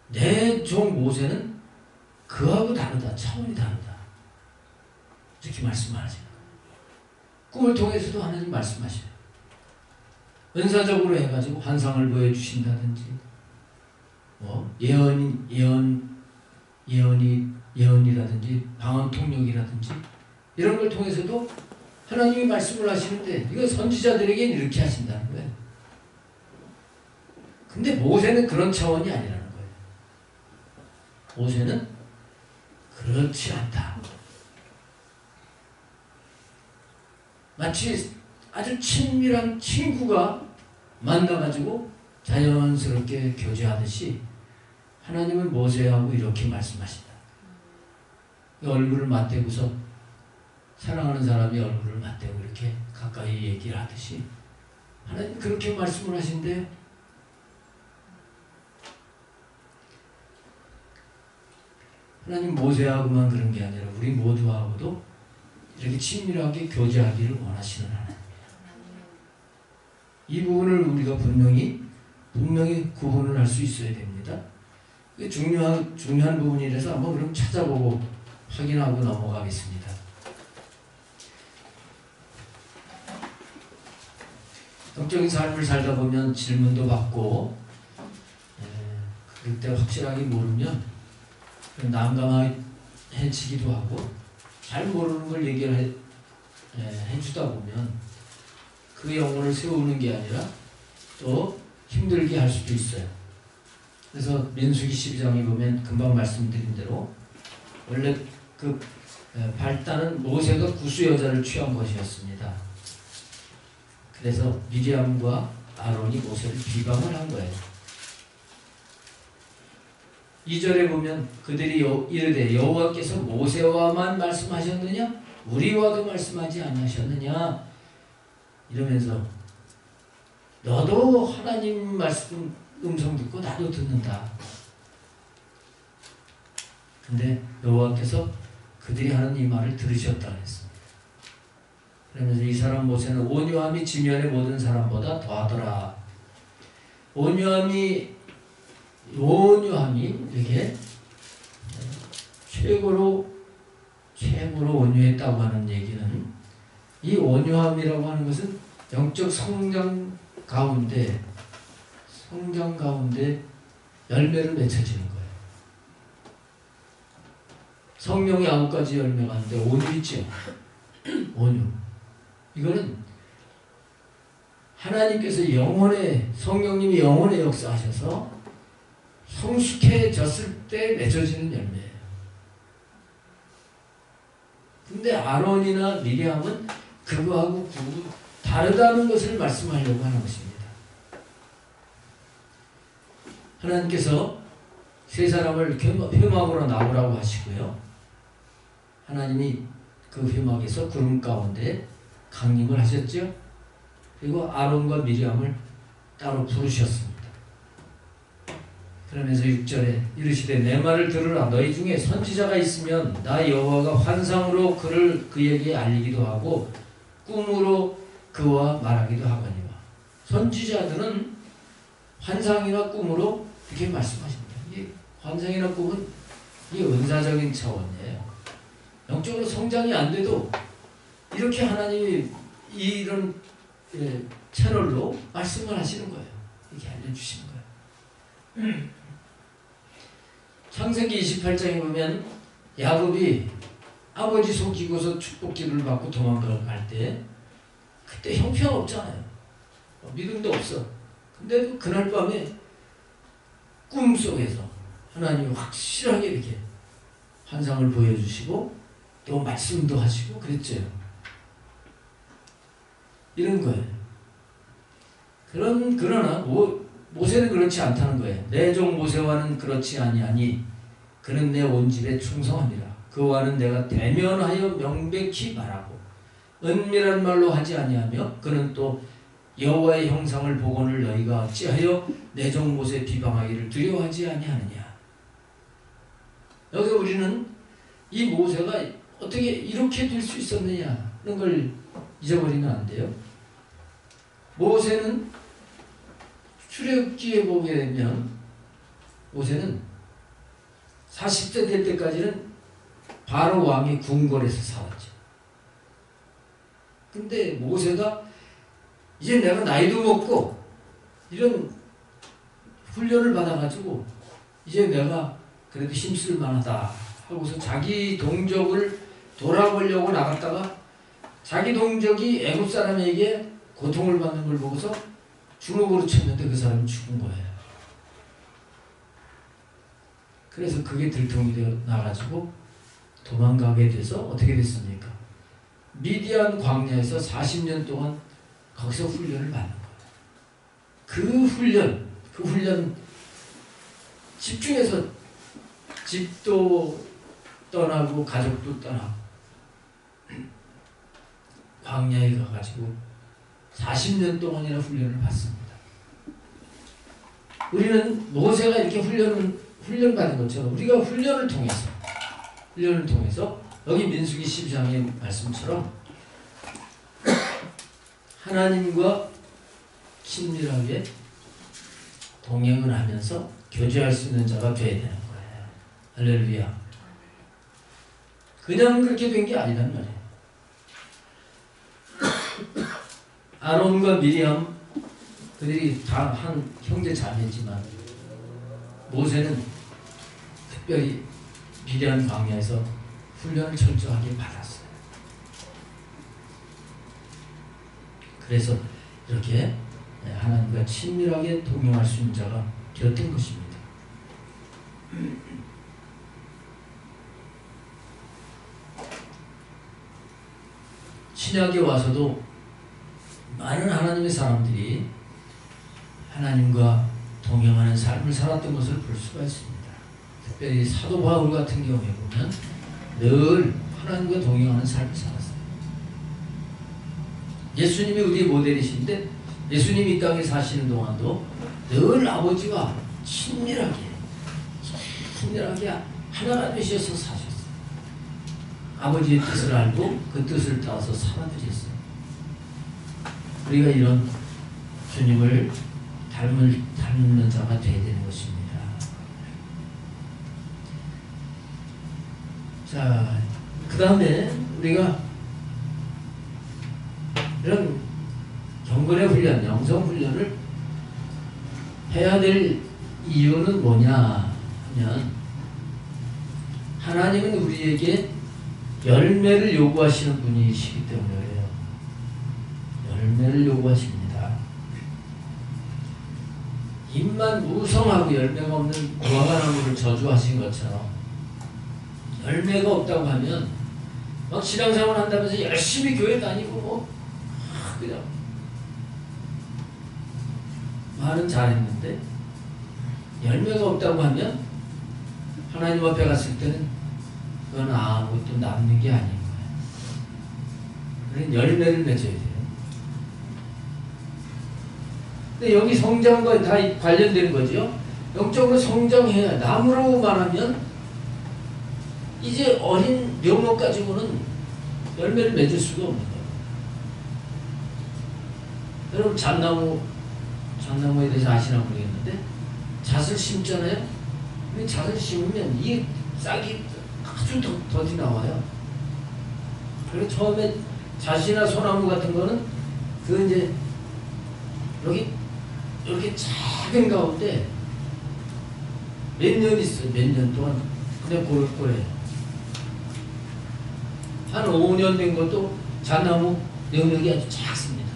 A: 내 종 모세는 그하고 다르다. 차원이 다르다. 이렇게 말씀하시는 거예요. 꿈을 통해서도 하나님 말씀하셔요. 은사적으로 해가지고 환상을 보여주신다든지 예언이라든지 방언 통역이라든지 이런 걸 통해서도 하나님이 말씀을 하시는데 이거 선지자들에게는 이렇게 하신다는 거예요. 근데 모세는 그런 차원이 아니라는 거예요. 모세는 그렇지 않다. 마치 아주 친밀한 친구가 만나가지고 자연스럽게 교제하듯이 하나님은 모세하고 이렇게 말씀하신다. 얼굴을 맞대고서 사랑하는 사람이 얼굴을 맞대고 이렇게 가까이 얘기를 하듯이 하나님 그렇게 말씀을 하신대요. 하나님 모세하고만 그런 게 아니라 우리 모두하고도 이렇게 친밀하게 교제하기를 원하시는 하나님이에요. 이 부분을 우리가 분명히 구분을 할 수 있어야 됩니다. 이게 중요한 부분이라서 한번 그럼 찾아보고 확인하고 넘어가겠습니다. 영적인 삶을 살다 보면 질문도 받고 그때 확실하게 모르면 난감해지기도 하고 잘 모르는 걸 얘기를 해주다 보면 그 영혼을 세우는 게 아니라 또 힘들게 할 수도 있어요. 그래서 민수기 12장에 보면 금방 말씀드린 대로 원래 그 발단은 모세가 구수 여자를 취한 것이었습니다. 그래서 미리암과 아론이 모세를 비방을 한 거예요. 2절에 보면 그들이 이르되 여호와께서 모세와만 말씀하셨느냐? 우리와도 말씀하지 아니하셨느냐? 이러면서 너도 하나님 말씀 음성 듣고 나도 듣는다. 근데 여호와께서 그들이 하는 이 말을 들으셨다 했습니다. 그러면서 이 사람 모세는 온유함이 지면의 모든 사람보다 더하더라. 온유함이 이렇게 최고로 온유했다고 하는 얘기는 이 온유함이라고 하는 것은 영적 성장 가운데 열매를 맺혀지는 거예요. 성령의 9가지 열매가 있는데 온유 있죠. 온유. 이거는 하나님께서 성령님이 영혼에 역사하셔서 성숙해졌을 때 맺어지는 열매예요. 근데 아론이나 미리암은 그거하고 다르다는 것을 말씀하려고 하는 것입니다. 하나님께서 세 사람을 회막으로 나오라고 하시고요. 하나님이 그 회막에서 구름 가운데 강림을 하셨죠. 그리고 아론과 미리암을 따로 부르셨습니다. 그러면서 6절에 이르시되 내 말을 들으라. 너희 중에 선지자가 있으면 나 여호와가 환상으로 그에게 알리기도 하고 꿈으로 그와 말하기도 하거니와. 선지자들은 환상이나 꿈으로 이렇게 말씀하십니다. 이 환상이나 꿈은 이게 은사적인 차원이에요. 영적으로 성장이 안 돼도 이렇게 하나님이 이런 채널로 말씀을 하시는 거예요. 이렇게 알려주시는 거예요. 창세기 28장에 보면 야곱이 아버지 속이고서 축복기를 받고 도망갈 때 그때 형편없잖아요. 믿음도 없어. 근데 그날 밤에 꿈속에서 하나님이 확실하게 이렇게 환상을 보여주시고 또 말씀도 하시고 그랬죠. 이런 거예요. 그러나 모세는 그렇지 않다는 거예요. 내 종 모세와는 그렇지 아니하니 그는 내 온 집에 충성합니다. 그와는 내가 대면하여 명백히 말하고 은밀한 말로 하지 아니하며 그는 또 여호와의 형상을 보거늘 너희가 어찌하여 내 종 모세 비방하기를 두려워하지 아니하느냐. 여기서 우리는 이 모세가 어떻게 이렇게 될 수 있었느냐는 걸 잊어버리면 안 돼요. 모세는 출애굽기에 보게 되면 모세는 40세 될 때까지는 바로 왕의 궁궐에서 살았죠. 근데 모세가 이제 내가 나이도 먹고 이런 훈련을 받아가지고 이제 내가 그래도 힘쓸 만하다 하고서 자기 동족을 돌아보려고 나갔다가 자기 동족이 애굽 사람에게 고통을 받는 걸 보고서 주먹으로 쳤는데 그 사람이 죽은 거예요. 그래서 그게 들통이 되어 나가지고 도망가게 돼서 어떻게 됐습니까? 미디안 광야에서 40년 동안 거기서 훈련을 받는 거예요. 그 훈련 집중해서 집도 떠나고 가족도 떠나고 광야에 가가지고 40년 동안이나 훈련을 받습니다. 우리는 모세가 이렇게 훈련받은 것처럼 우리가 훈련을 통해서 여기 민수기 12장의 말씀처럼 하나님과 친밀하게 동행을 하면서 교제할 수 있는 자가 되어야 되는 거예요. 할렐루야. 그냥 그렇게 된 게 아니란 말이에요. 아론과 미리암 그들이 다 한 형제 자매지만 모세는 특별히 미디안 광야에서 훈련을 철저하게 받았어요. 그래서 이렇게 하나님과 친밀하게 동행할 수 있는 자가 되었던 것입니다. 신약에 와서도 많은 하나님의 사람들이 하나님과 동행하는 삶을 살았던 것을 볼 수가 있습니다. 특별히 사도 바울 같은 경우에 보면 늘 하나님과 동행하는 삶을 살았어요. 예수님이 우리의 모델이신데 예수님이 이 땅에 사시는 동안도 늘 아버지와 친밀하게 하나가 되셔서 사셨어요. 아버지의 뜻을 알고 그 뜻을 따라서 살아드렸어요. 우리가 이런 주님을 닮는 자가 되어야 되는 것입니다. 자, 그 다음에 우리가 이런 경건의 훈련, 영성 훈련을 해야 될 이유는 뭐냐 하면 하나님은 우리에게 열매를 요구하시는 분이시기 때문에 그래요. 열매를 요구하십니다. 잎만 무성하고 열매가 없는 무화과나무를 저주하신 것처럼 열매가 없다고 하면 막 신앙생활 한다면서 열심히 교회 다니고 그냥 말은 잘했는데 열매가 없다고 하면 하나님 앞에 갔을 때는 그건 아무것도 남는 게 아닌 거예요. 그러니 열매를 맺어야 돼요. 근데 여기 성장과 다 관련되는 거죠. 영적으로 성장해야, 나무로 말하면 이제 어린 묘목 가지고는 열매를 맺을 수가 없는 거예요. 여러분 잣나무에 대해서 아시나 모르겠는데 잣을 심잖아요. 근데 잣을 심으면 이 싹이 아주 더디 나와요. 그래서 처음에 잣이나 소나무 같은 거는 그 이제 여기 이렇게 작은 가운데 몇 년 있어요. 몇 년 동안 그냥 고래고래 한 5년 된 것도 잣나무 영역이 아주 작습니다.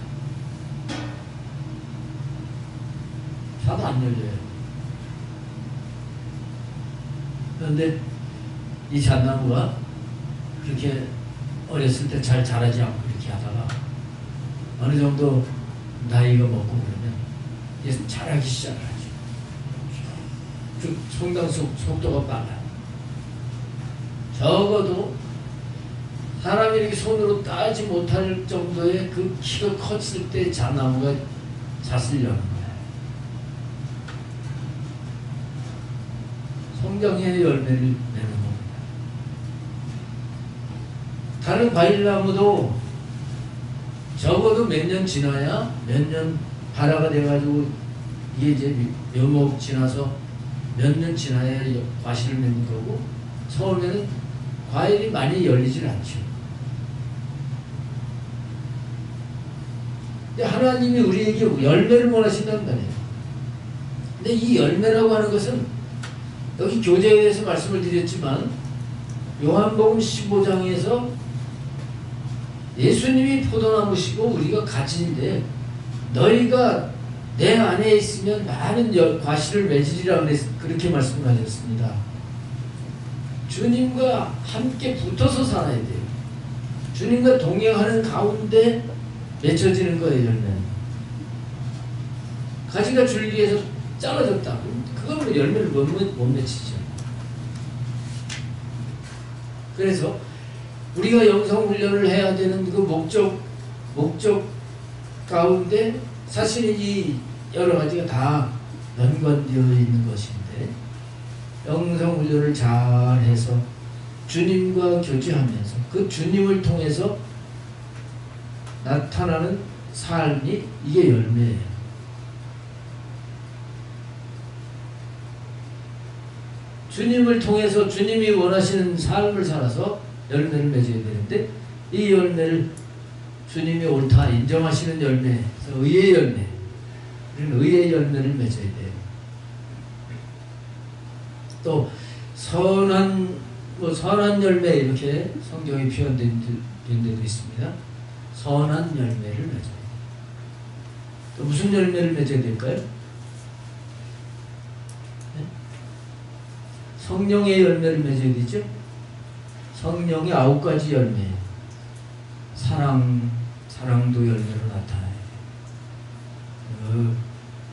A: 잣도 안 열려요. 그런데 이 잣나무가 그렇게 어렸을 때 잘 자라지 않고 이렇게 하다가 어느 정도 나이가 먹고 그러면 이제 자라기 시작을 하죠. 그 성장 속도가 빨라요. 적어도 사람이 이렇게 손으로 따지 못할 정도의 그 키가 컸을 때 잣나무가 잣을 여는 거예요. 성장해야 열매를 내는 겁니다. 다른 과일나무도 적어도 몇 년 지나야 몇 년 발화가 돼가지고 이게 이제 묘목 지나서 몇 년 지나야 과실을 맺는 거고 처음에는 과일이 많이 열리질 않죠. 근데 하나님이 우리에게 열매를 원하신단 말이에요. 근데 이 열매라고 하는 것은 여기 교제에 대해서 말씀을 드렸지만 요한복음 15장에서 예수님이 포도나무시고 우리가 가지인데 너희가 내 안에 있으면 많은 과실을 맺으리라 그렇게 말씀하셨습니다. 주님과 함께 붙어서 살아야 돼요. 주님과 동행하는 가운데 맺혀지는 거예요. 열매는. 가지가 줄기에서 잘라졌다. 그거는 열매를 못 맺히죠. 그래서 우리가 영성훈련을 해야 되는 그 목적 가운데 사실은 이 여러 가지가 다 연관되어 있는 것인데, 영성훈련을 잘해서 주님과 교제하면서 그 주님을 통해서 나타나는 삶이 이게 열매예요. 주님을 통해서 주님이 원하시는 삶을 살아서 열매를 맺어야 되는데, 이 열매를 주님이 옳다 인정하시는 열매, 의의 열매, 우리는 의의 열매를 맺어야 돼요. 또 선한 열매 이렇게 성경에 표현된 데도 있습니다. 선한 열매를 맺어야 돼요. 또 무슨 열매를 맺어야 될까요? 네? 성령의 열매를 맺어야 되죠. 성령의 9가지 열매. 사랑도 열매로 나타나요.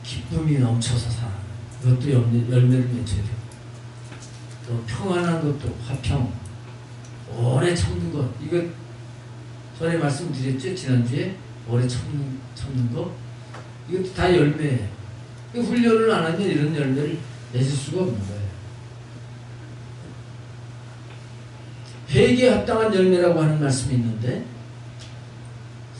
A: 기쁨이 넘쳐서 사랑. 이것도 열매를 맺어야 돼요. 또 평안한 것도 화평. 오래 참는 것. 이거 전에 말씀드렸죠? 지난주에 오래 참는 거. 이것도 다 열매예요. 훈련을 안 하면 이런 열매를 맺을 수가 없는 거예요. 회개에 합당한 열매라고 하는 말씀이 있는데,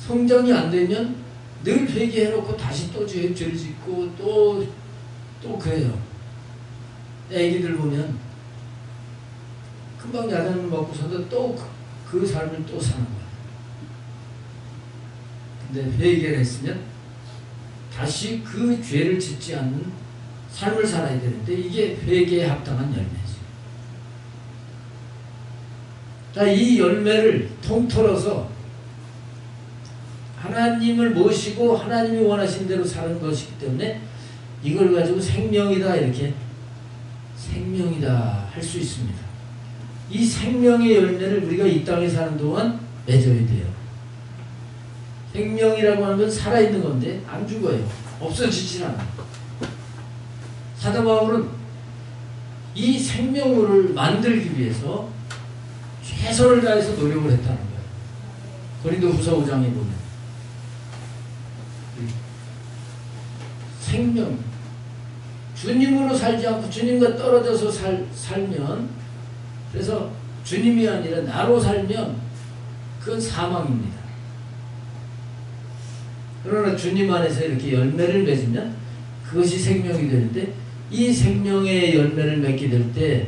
A: 성장이 안 되면 늘 회개해놓고 다시 또 죄를 짓고 또 그래요. 애기들 보면 금방 야단 먹고서도 또 그 삶을 또 사는 거예요. 근데 회개를 했으면 다시 그 죄를 짓지 않는 삶을 살아야 되는데, 이게 회개에 합당한 열매죠. 자, 이 열매를 통틀어서 하나님을 모시고 하나님이 원하신 대로 사는 것이기 때문에 이걸 가지고 생명이다, 이렇게 생명이다 할 수 있습니다. 이 생명의 열매를 우리가 이 땅에 사는 동안 맺어야 돼요. 생명이라고 하는 건 살아있는 건데 안 죽어요. 없어지질 않아요. 사도 바울은 이 생명을 만들기 위해서 최선을 다해서 노력을 했다는 거예요. 고린도후서 5장에 보면 생명, 주님으로 살지 않고 주님과 떨어져서 살면, 그래서 주님이 아니라 나로 살면 그건 사망입니다. 그러나 주님 안에서 이렇게 열매를 맺으면 그것이 생명이 되는데, 이 생명의 열매를 맺게 될 때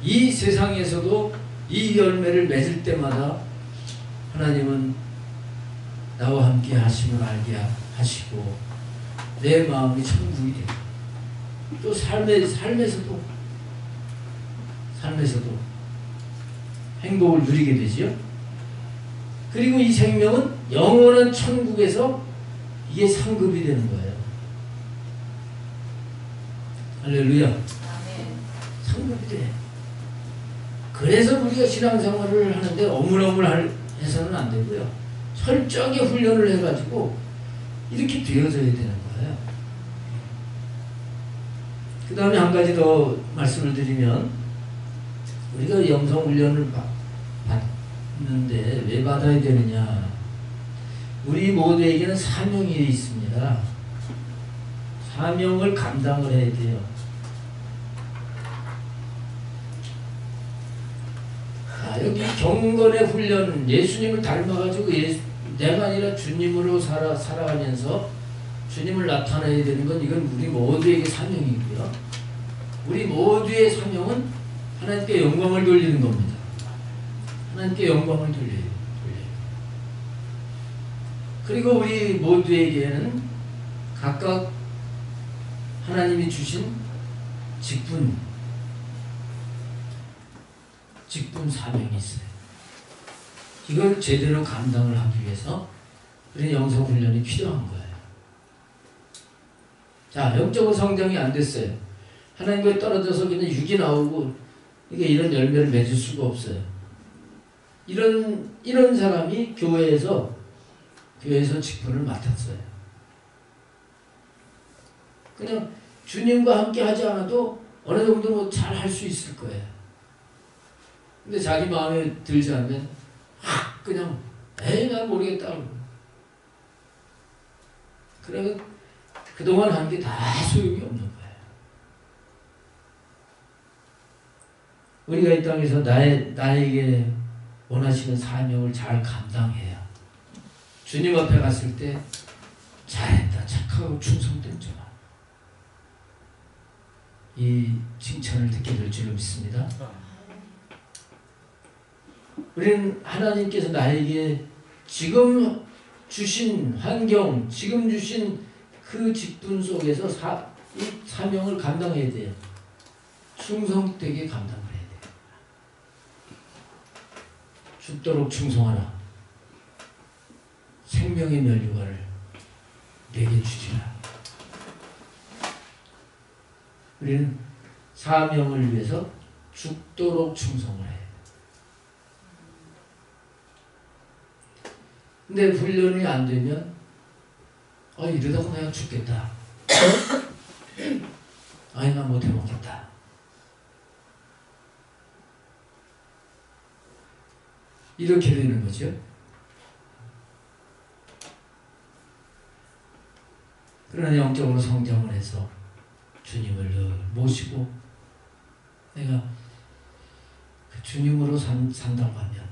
A: 이 세상에서도 이 열매를 맺을 때마다 하나님은 나와 함께 하심을 알게 하시고 내 마음이 천국이 되고, 또 삶에서도 행복을 누리게 되지요. 그리고 이 생명은 영원한 천국에서 이게 상급이 되는 거예요. 할렐루야. 상급이 돼. 그래서 우리가 신앙생활을 하는데 어물어물해서는 안 되고요. 철저하게 훈련을 해가지고 이렇게 되어져야 되는 거예요. 그 다음에 한 가지 더 말씀을 드리면, 우리가 영성훈련을 받는데 왜 받아야 되느냐. 우리 모두에게는 사명이 있습니다. 사명을 감당을 해야 돼요. 여기 경건의 훈련, 예수님을 닮아가지고 내가 아니라 주님으로 살아가면서 주님을 나타내야 되는 건, 이건 우리 모두에게 사명이고요. 우리 모두의 사명은 하나님께 영광을 돌리는 겁니다. 하나님께 영광을 돌려요. 그리고 우리 모두에게는 각각 하나님이 주신 직분 사명이 있어요. 이걸 제대로 감당을 하기 위해서 우리 영성 훈련이 필요한 거예요. 자, 영적인 성장이 안 됐어요. 하나님께 떨어져서 그냥 육이 나오고 이게 이런 열매를 맺을 수가 없어요. 이런 사람이 교회에서 직분을 맡았어요. 그냥 주님과 함께 하지 않아도 어느 정도 잘 할 수 있을 거예요. 근데 자기 마음에 들지 않으면 그냥 에이 난 모르겠다. 그러면 그동안 한 게 다 소용이 없는 거예요. 우리가 이 땅에서 나에게 원하시는 사명을 잘 감당해야 주님 앞에 갔을 때 잘했다, 착하고 충성된 자라, 이 칭찬을 듣게 될 줄로 믿습니다. 우리는 하나님께서 나에게 지금 주신 환경, 지금 주신 그 직분 속에서 이 사명을 감당해야 돼요. 충성되게 감당을 해야 돼요. 죽도록 충성하라. 생명의 면류관을 내게 주시라. 우리는 사명을 위해서 죽도록 충성을 해요. 근데 훈련이 안 되면 이러다가 내가 죽겠다. 아니 나 못해 먹겠다. 이렇게 되는 거죠. 그러나 영적으로 성장을 해서 주님을 늘 모시고 내가 그 주님으로 산다고 하면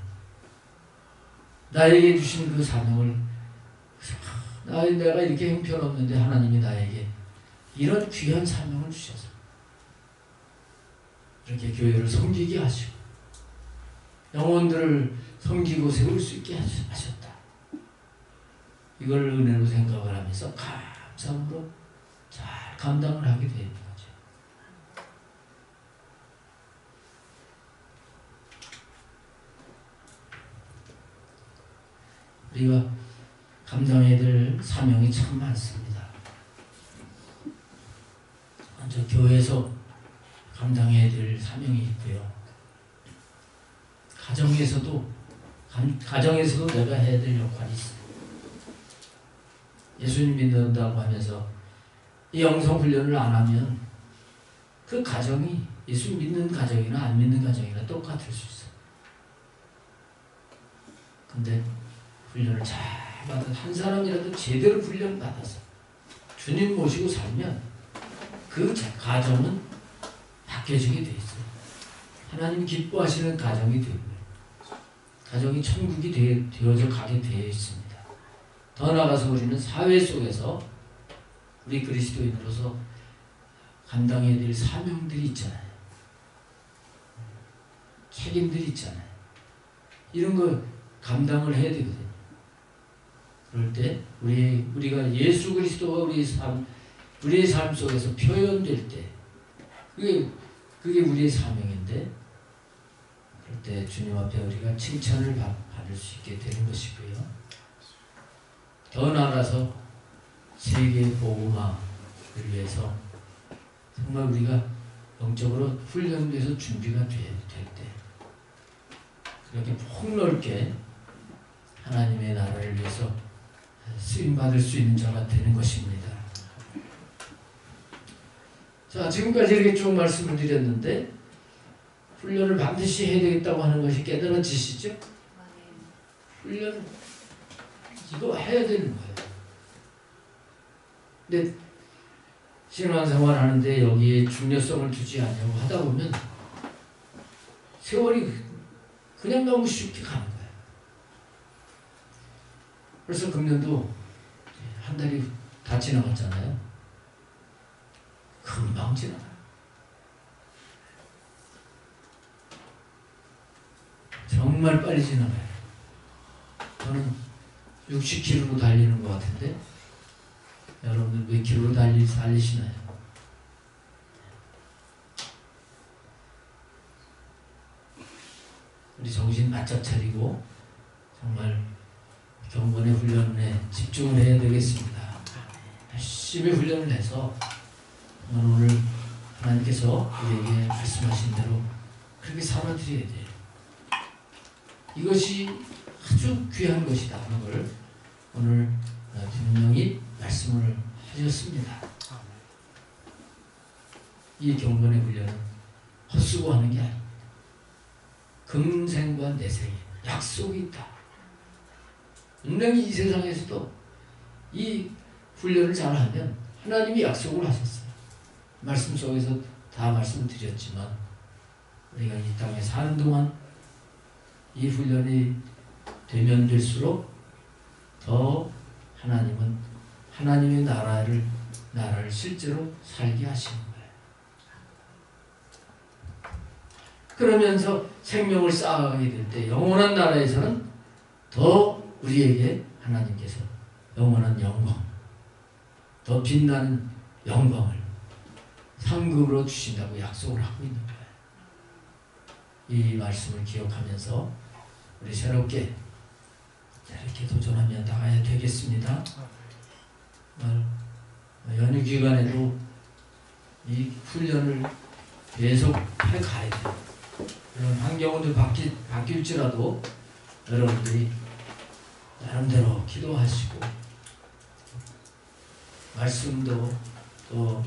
A: 나에게 주신 그 사명을 내가 이렇게 형편없는데 하나님이 나에게 이런 귀한 사명을 주셔서 이렇게 교회를 섬기게 하시고 영혼들을 섬기고 세울 수 있게 하셨다. 이걸 은혜로 생각을 하면서 감사함으로 잘 감당을 하게 되는 거죠. 우리가 감당해야 될 사명이 참 많습니다. 먼저 교회에서 감당해야 될 사명이 있고요. 가정에서도 내가 해야 될 역할이 있어요. 예수님 믿는다고 하면서 이 영성훈련을 안 하면 그 가정이 예수 믿는 가정이나 안 믿는 가정이나 똑같을 수 있어요. 근데 훈련을 잘 받아서 한 사람이라도 제대로 훈련 받아서 주님 모시고 살면 그 가정은 바뀌어지게 돼 있어요. 하나님 기뻐하시는 가정이 되고요. 가정이 천국이 되어져 가게 되어 있습니다. 더 나아가서 우리는 사회 속에서 우리 그리스도인으로서 감당해야 될 사명들이 있잖아요. 책임들이 있잖아요. 이런 거 감당을 해야 되거든요. 그럴 때 우리가 예수 그리스도가 우리의 삶 속에서 표현될 때 그게 우리의 사명인데 그럴 때 주님 앞에 우리가 칭찬을 받을 수 있게 되는 것이고요. 더 나아가서 세계 복음화를 위해서 정말 우리가 영적으로 훈련돼서 준비가 될 때 그렇게 폭넓게 하나님의 나라를 위해서 쓰임받을 수 있는 자가 되는 것입니다. 자, 지금까지 이렇게 쭉 말씀을 드렸는데 훈련을 반드시 해야 되겠다고 하는 것이 깨달아지시죠? 훈련 이거 해야 되는 거예요. 근데 신앙생활 하는데 여기에 중요성을 두지 않냐고 하다 보면 세월이 그냥 너무 쉽게 가는 거예요. 벌써 금년도 한 달이 다 지나갔잖아요. 금방 지나가요. 정말 빨리 지나가요. 저는 60km로 달리는 것 같은데 여러분들 몇 킬로로 달리시나요? 우리 정신 바짝 차리고 정말 경건의 훈련에 집중을 해야 되겠습니다. 열심히 훈련을 해서 오늘 하나님께서 우리에게 말씀하신 대로 그렇게 살아드려야 돼요. 이것이 아주 귀한 것이다 하는 걸 오늘 분명히 말씀을 하셨습니다. 이 경건의 훈련은 헛수고 하는 게 아닙니다. 금생과 내생에 약속이 있다. 분명히 이 세상에서도 이 훈련을 잘하면 하나님이 약속을 하셨어요. 말씀 속에서 다 말씀드렸지만 우리가 이 땅에 사는 동안 이 훈련이 되면 될수록 더 하나님은 하나님의 나라를 실제로 살게 하시는 거예요. 그러면서 생명을 쌓아가게 될 때 영원한 나라에서는 더 우리에게 하나님께서 영원한 영광, 더 빛나는 영광을 상급으로 주신다고 약속을 하고 있는 거예요. 이 말씀을 기억하면서 우리 새롭게 이렇게 도전하며 나가야 되겠습니다. 연휴 기간에도 이 훈련을 계속 해가야 돼요. 물론 환경도 바뀔지라도 여러분들이 나름대로 기도하시고 말씀도 또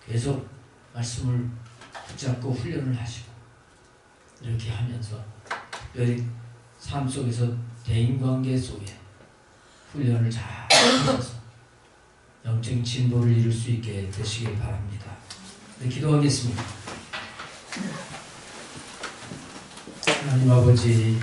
A: 계속 말씀을 붙잡고 훈련을 하시고 이렇게 하면서 특별히 삶 속에서 대인관계 속에 훈련을 잘 하셔서 영적인 진보를 이룰 수 있게 되시길 바랍니다. 네, 기도하겠습니다. 하나님 아버지,